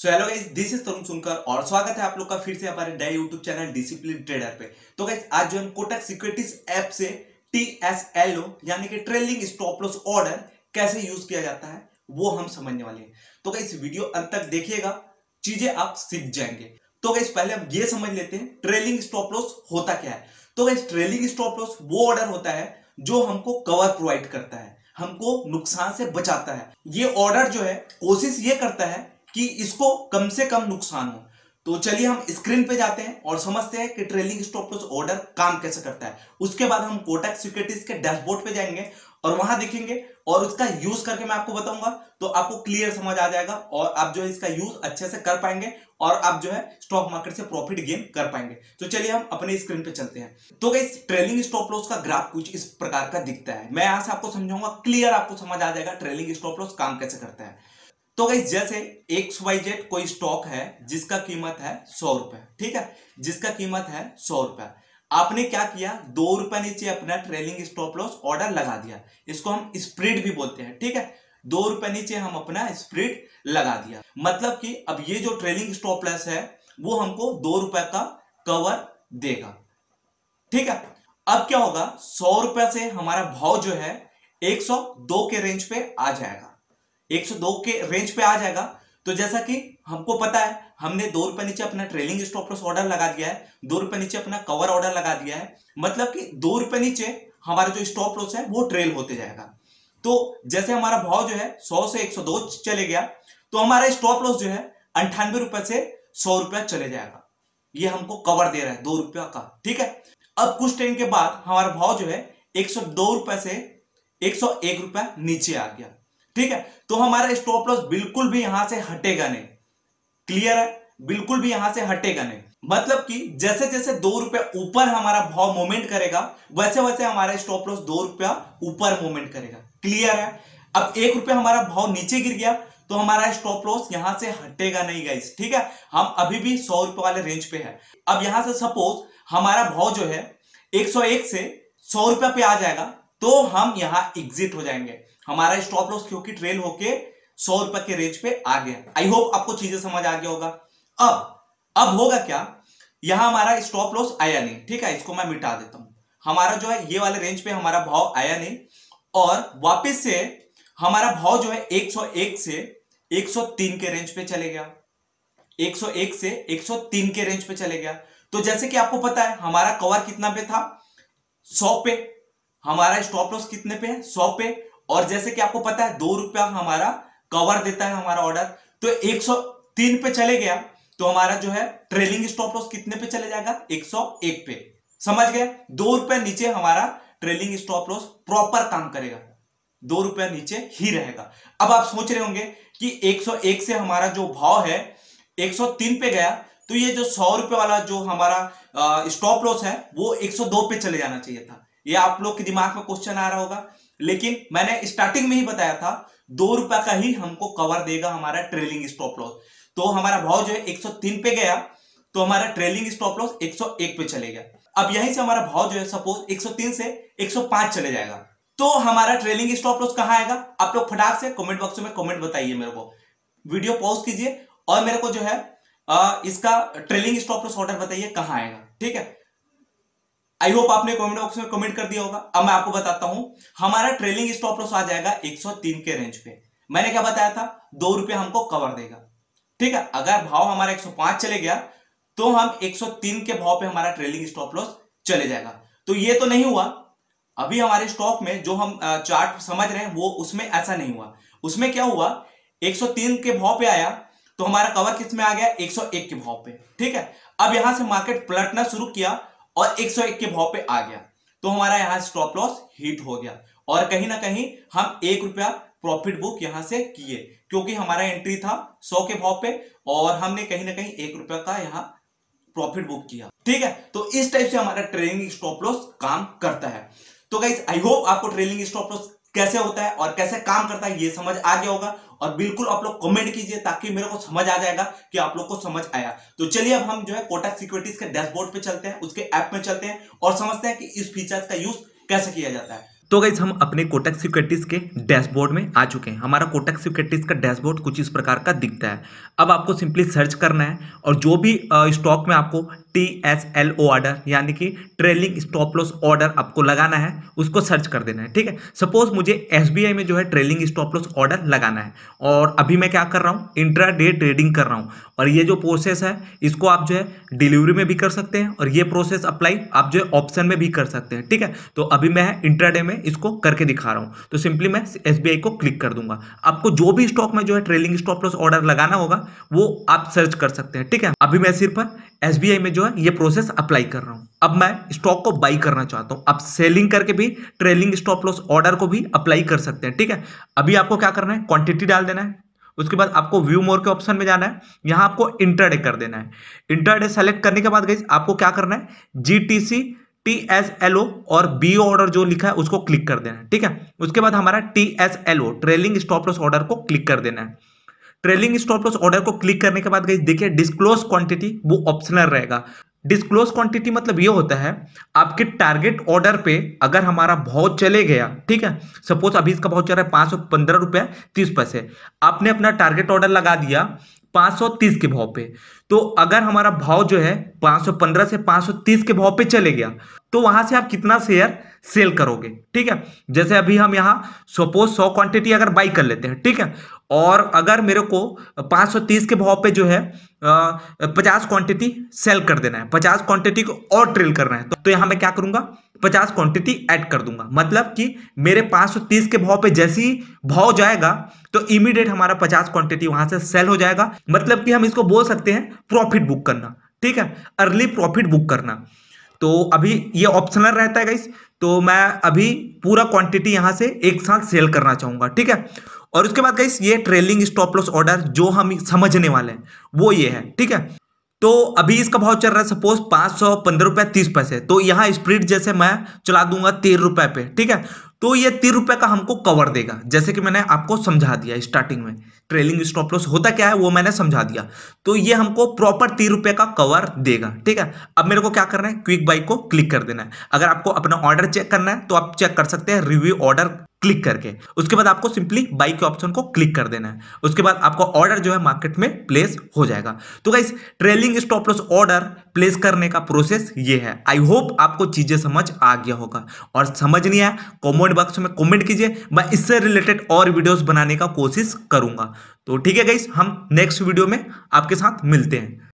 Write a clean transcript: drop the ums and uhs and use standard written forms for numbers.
So hello guys, this is Tarun सुनकर और स्वागत है आप लोग का फिर से हमारे नए यूट्यूब चैनल डिसिप्लिन ट्रेडर पे। तो गाइस आज जो हम कोटक सिक्योरिटीज ऐप से TSLO यानी कि ट्रेलिंग स्टॉप लॉस ऑर्डर कैसे यूज किया जाता है वो हम समझने वाले हैं। तो गाइस वीडियो अंत तक देखिएगा, चीजें आप सीख जाएंगे। तो गाइस पहले हम ये समझ लेते हैं ट्रेलिंग स्टॉप लॉस होता क्या है। तो गाइस ट्रेलिंग स्टॉप लॉस वो ऑर्डर होता है जो हमको कवर प्रोवाइड करता है, हमको नुकसान से बचाता है। ये ऑर्डर जो है कोशिश ये करता है कि इसको कम से कम नुकसान हो। तो चलिए हम स्क्रीन पे जाते हैं और समझते हैं कि ट्रेलिंग स्टॉप लॉस ऑर्डर काम कैसे करता है। उसके बाद हम कोटक सिक्योरिटीज के डैशबोर्ड पे जाएंगे और वहां देखेंगे और उसका यूज करके मैं आपको बताऊंगा, तो आपको क्लियर समझ आ जाएगा और आप जो है इसका यूज अच्छे से कर पाएंगे और आप जो है स्टॉक मार्केट से प्रॉफिट गेन कर पाएंगे। तो चलिए हम अपने स्क्रीन पे चलते हैं। तो गाइस ट्रेलिंग स्टॉप लॉस का ग्राफ कुछ इस प्रकार का दिखता है। मैं यहां से आपको समझाऊंगा, क्लियर आपको समझ आ जाएगा ट्रेलिंग स्टॉप लॉस काम कैसे करता है। तो गाइस जैसे XYZ कोई स्टॉक है जिसका कीमत है 100 रुपए, ठीक है, जिसका कीमत है 100 रुपए। आपने क्या किया, 2 रुपए नीचे अपना ट्रेलिंग स्टॉप लॉस ऑर्डर लगा दिया। इसको हम स्प्रेड भी बोलते हैं, ठीक है। 2 रुपए नीचे हम अपना स्प्रेड लगा दिया, मतलब कि अब ये जो ट्रेलिंग स्टॉप लॉस है वो हमको 2 रुपए का कवर देगा, ठीक है। अब क्या होगा, 100 रुपए से हमारा भाव जो है 102 के रेंज पे आ जाएगा, 102 के रेंज पे आ जाएगा। तो जैसा कि हमको पता है, हमने 2 रुपए नीचे अपना ट्रेलिंग स्टॉप लॉस ऑर्डर लगा दिया है, 2 रुपए नीचे अपना कवर ऑर्डर लगा दिया है, मतलब कि 2 रुपए नीचे हमारा जो स्टॉप लॉस है वो ट्रेल होते जाएगा। तो जैसे हमारा भाव जो है 100 से 102 चले गया, तो हमारा स्टॉप लॉस जो है 98 रुपए से 100 रुपया चले जाएगा। ये हमको कवर दे रहा है 2 रुपया का, ठीक है। अब कुछ टाइम के बाद हमारा भाव जो है 102 रुपए से 101 रुपया नीचे आ गया, ठीक है। तो हमारा स्टॉप लॉस बिल्कुल भी यहां से हटेगा नहीं, क्लियर है, बिल्कुल भी यहां से हटेगा नहीं। मतलब कि जैसे जैसे 2 रुपया ऊपर हमारा भाव मूवमेंट करेगा वैसे वैसे हमारा स्टॉप लॉस 2 रुपया ऊपर मूवमेंट करेगा, क्लियर है। अब 1 रुपया हमारा भाव नीचे गिर गया तो हमारा स्टॉप लॉस यहां से हटेगा नहीं गाइस, ठीक है। हम अभी भी 100 रुपए वाले रेंज पे है। अब यहां से सपोज हमारा भाव जो है 101 से 100 रुपया पे आ जाएगा, तो हम यहां एग्जिट हो जाएंगे। हमारा स्टॉप लॉस क्योंकि ट्रेल होके 100 रुपए के रेंज पे आ गया। आई होप आपको चीजें समझ आ गया होगा। अब होगा क्या, यहां हमारा स्टॉप लॉस आया नहीं, ठीक है, इसको मैं मिटा देता हूं। हमारा जो है ये वाले रेंज पे हमारा भाव आया नहीं और वापस से हमारा भाव जो है 101 से 103 के रेंज पे चले गया, 101 से 103 के रेंज पे चले गया। तो जैसे कि आपको पता है हमारा कवर कितना पे था, 100 पे। हमारा स्टॉप लॉस कितने पे है, 100 पे। और जैसे कि आपको पता है 2 रुपया हमारा कवर देता है हमारा ऑर्डर, तो 103 पे चले गया तो हमारा जो है ट्रेलिंग स्टॉप लॉस कितने पे चले जाएगा, 101 पे। समझ गए, 2 रुपए नीचे हमारा ट्रेलिंग स्टॉप लॉस प्रॉपर काम करेगा, 2 रुपए नीचे ही रहेगा। अब आप सोच रहे होंगे कि 101 से हमारा जो भाव है 103 पे गया, तो ये जो 100 रुपए वाला जो हमारा स्टॉप लॉस है वो 102 पे चले जाना चाहिए था। ये आप लोग के दिमाग में क्वेश्चन आ रहा होगा, लेकिन मैंने स्टार्टिंग में ही बताया था 2 रुपए का ही हमको कवर देगा हमारा ट्रेलिंग स्टॉप लॉस। तो हमारा भाव जो है 103 पे गया तो हमारा ट्रेलिंग स्टॉप लॉस 101 पे चले गया। अब यहीं से हमारा भाव जो है सपोज 103 से 105 चले जाएगा, तो हमारा ट्रेलिंग स्टॉप लॉस कहां आएगा। आप लोग फटाक से कमेंट बॉक्स में कमेंट बताइए मेरे को, वीडियो पॉज कीजिए और मेरे को जो है इसका ट्रेलिंग स्टॉप लॉस ऑर्डर बताइए कहां आएगा, ठीक है। आई होप आपने कमेंट बॉक्स में कमेंट कर दिया होगा। अब मैं आपको बताता हूं, हमारा ट्रेलिंग स्टॉप लॉस आ जाएगा 103 के रेंज पे। मैंने क्या बताया था, 2 रुपये हमको कवर देगा, ठीक है। अगर भाव हमारा 105 चले गया तो हम 103 के भाव पे हमारा ट्रेलिंग स्टॉप लॉस चले जाएगा। तो ये तो नहीं हुआ, अभी हमारे स्टॉक में जो हम चार्ट समझ रहे हैं वो उसमें ऐसा नहीं हुआ। उसमें क्या हुआ, 103 के भाव पे आया तो हमारा कवर किस में आ गया, 101 के भाव पे, ठीक है। अब यहां से मार्केट पलटना शुरू किया और 101 के भाव पे आ गया, तो हमारा यहां स्टॉप लॉस हिट हो गया और कहीं ना कहीं हम 1 रुपया प्रॉफिट बुक यहां से किए, क्योंकि हमारा एंट्री था 100 के भाव पे और हमने कहीं ना कहीं 1 रुपया का यहां प्रॉफिट बुक किया, ठीक है। तो इस टाइप से हमारा ट्रेलिंग स्टॉप लॉस काम करता है। तो गाइस आई होप आपको ट्रेलिंग स्टॉप लॉस कैसे होता है और कैसे काम करता है ये समझ आ गया होगा। और बिल्कुल आप लोग कमेंट कीजिए ताकि मेरे को समझ आ जाएगा कि आप लोग को समझ आया। तो चलिए अब हम जो है कोटक सिक्योरिटीज के डैशबोर्ड पे चलते हैं, उसके ऐप में चलते हैं और समझते हैं कि इस फीचर्स का यूज कैसे किया जाता है। तो गाइस हम अपने कोटक सिक्योरिटीज के डैशबोर्ड में आ चुके हैं। हमारा कोटक सिक्योरिटीज का डैशबोर्ड कुछ इस प्रकार का दिखता है। अब आपको सिंपली सर्च करना है और जो भी स्टॉक में आपको TSLO ऑर्डर यानी कि ट्रेलिंग स्टॉप लॉस ऑर्डर आपको लगाना है उसको सर्च कर देना है। ठीक है, सपोज मुझे SBI में जो है ट्रेलिंग स्टॉप लॉस ऑर्डर लगाना है और अभी मैं क्या कर रहा हूँ, इंट्राडे ट्रेडिंग कर रहा हूँ। और ये जो प्रोसेस है इसको आप जो है डिलीवरी में भी कर सकते हैं और ये प्रोसेस अप्लाई आप जो है ऑप्शन में भी कर सकते हैं। ठीक है, तो अभी मैं इंट्राडे में इसको करके दिखा रहा हूं। तो सिंपली मैं SBI को क्लिक कर दूंगा। आपको जो भी स्टॉक में जो है ट्रेलिंग स्टॉप लॉस ऑर्डर लगाना होगा वो आप सर्च कर सकते हैं। ठीक है, अभी मैं सिर्फ SBI में जो है ये प्रोसेस अप्लाई कर रहा हूं। अब मैं स्टॉक को बाई करना चाहता हूं। आप सेलिंग करके भी ट्रेलिंग स्टॉप लॉस ऑर्डर को भी अप्लाई कर सकते हैं। ठीक है, अभी आपको क्या करना है, क्वांटिटी डाल देना है। उसके बाद आपको व्यू मोर के ऑप्शन में जाना है, यहां आपको इंट्राडे कर देना है। इंट्राडे सेलेक्ट करने के बाद गाइस आपको क्या करना है, GTC TSLO और B ऑर्डर जो लिखा है उसको क्लिक कर देना है। ठीक है, उसके बाद हमारा TSLO trailing stop loss order को क्लिक कर देना है। ट्रेलिंग स्टॉप लॉस ऑर्डर को क्लिक करने के बाद गाइस देखिए डिस्क्लोज क्वांटिटी वो ऑप्शनल रहेगा। डिस्क्लोज क्वांटिटी मतलब ये होता है आपके टारगेट ऑर्डर पे अगर हमारा भाव चले गया, ठीक है, सपोज अभी इसका भाव चल रहा है 515 रुपया 30 पैसे, आपने अपना टारगेट ऑर्डर लगा दिया 530 के भाव पे, तो अगर हमारा भाव जो है 515 से 530 के भाव पे चले गया तो वहां से आप कितना शेयर सेल करोगे। ठीक है, जैसे अभी हम यहां सपोज 100 क्वांटिटी अगर बाई कर लेते हैं, ठीक है, और अगर मेरे को 530 के भाव पे जो है 50 क्वांटिटी सेल कर देना है, 50 क्वांटिटी को और ट्रेल करना है, तो यहां मैं क्या करूंगा, 50 क्वांटिटी ऐड कर दूंगा। मतलब कि मेरे 530 के भाव पे जैसे ही भाव जाएगा तो इमीडिएट हमारा 50 क्वांटिटी वहां से सेल हो जाएगा। मतलब कि हम इसको बोल सकते हैं प्रॉफिट बुक करना। ठीक है, अर्ली प्रॉफिट बुक करना। तो अभी ये ऑप्शनल रहता है गाइस, तो मैं अभी पूरा क्वांटिटी यहां से एक साथ सेल करना चाहूंगा। ठीक है, और उसके बाद गाइस ये ट्रेलिंग स्टॉप लॉस ऑर्डर जो हम समझने वाले हैं वो ये है। ठीक है, तो अभी इसका भाव चल रहा है सपोज 515 रुपया 30 पैसे, तो यहां स्प्लिट जैसे मैं चला दूंगा 13 रुपए पे। ठीक है, तो ये 13 रुपए का हमको कवर देगा, जैसे कि मैंने आपको समझा दिया स्टार्टिंग में ट्रेलिंग स्टॉप लॉस होता क्या है वो मैंने समझा दिया। तो ये हमको प्रॉपर 13 रुपए का कवर देगा। ठीक है, अब मेरे को क्या करना है, क्विक बाई को क्लिक कर देना है। अगर आपको अपना ऑर्डर चेक करना है तो आप चेक कर सकते हैं रिव्यू ऑर्डर क्लिक करके। उसके बाद आपको सिंपली बाई के ऑप्शन को क्लिक कर देना है। उसके बाद आपका ऑर्डर जो है मार्केट में प्लेस हो जाएगा। तो guys trailing stop loss order place करने का प्रोसेस ये है। आई होप आपको चीजें समझ आ गया होगा, और समझ नहीं आया कमेंट बॉक्स में कमेंट कीजिए, मैं इससे रिलेटेड और वीडियोस बनाने का कोशिश करूंगा। तो ठीक है गाइस, हम नेक्स्ट वीडियो में आपके साथ मिलते हैं।